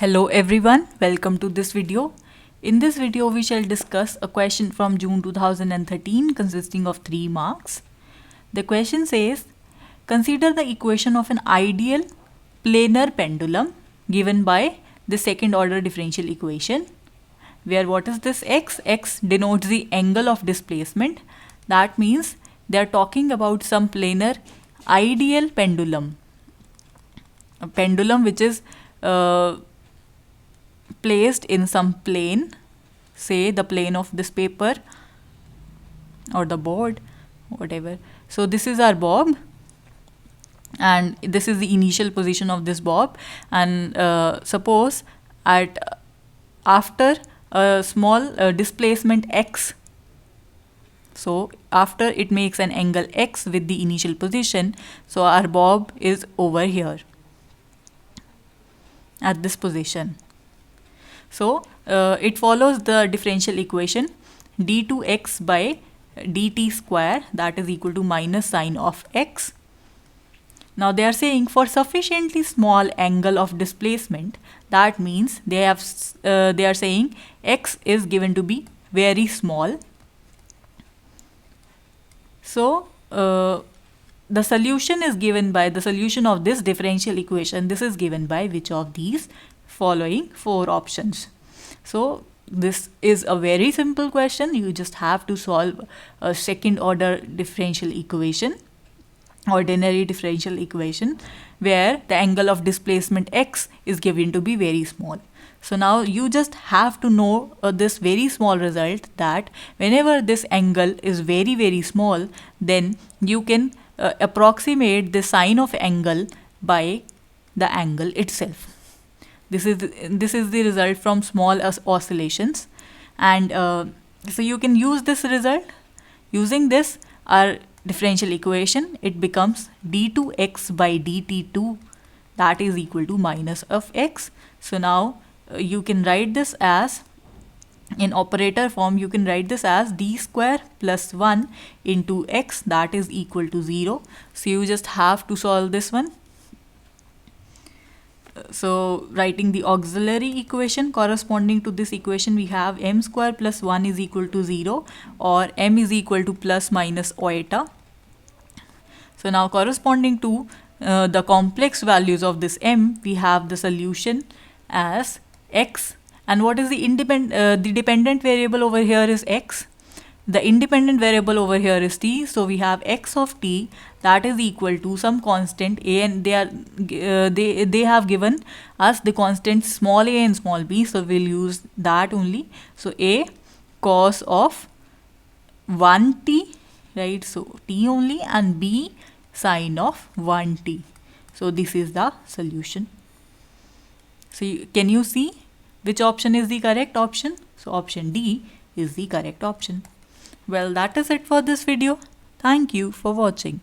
Hello everyone, welcome to this video. In this video, we shall discuss a question from June 2013 consisting of 3 marks. The question says, consider the equation of an ideal planar pendulum given by the second order differential equation, where what is this x? X denotes the angle of displacement. That means they are talking about some planar ideal pendulum. A pendulum which is placed in some plane, say the plane of this paper or the board, whatever. So this is our bob and this is the initial position of this bob, and suppose after a small displacement x, so after it makes an angle x with the initial position, so our bob is over here at this position. So it follows the differential equation d2x by dt square, that is equal to minus sine of x. Now they are saying for sufficiently small angle of displacement, that means they are saying x is given to be very small. So the solution is given by the solution of this differential equation. This is given by which of these following 4 options. So this is a very simple question. You just have to solve a second order differential equation, ordinary differential equation, where the angle of displacement x is given to be very small. So now you just have to know this very small result, that whenever this angle is very small, then you can approximate the sine of angle by the angle itself. This is the result from small oscillations, and so you can use this result. Using this, our differential equation, it becomes d2x by dt2, that is equal to minus of x. So now you can write this as, in operator form, you can write this as d square plus 1 into x, that is equal to 0. So you just have to solve this one. So writing the auxiliary equation corresponding to this equation, we have m square plus 1 is equal to 0, or m is equal to plus minus iota. So now corresponding to the complex values of this m, we have the solution as x. And what is the dependent variable over here is x. The independent variable over here is t. So we have x of t, that is equal to some constant a, and they have given us the constant small a and small b, so we'll use that only. So a cos of 1t, right? So t only, and b sine of 1t. So this is the solution. So can you see which option is the correct option? So option D is the correct option. Well, that is it for this video. Thank you for watching.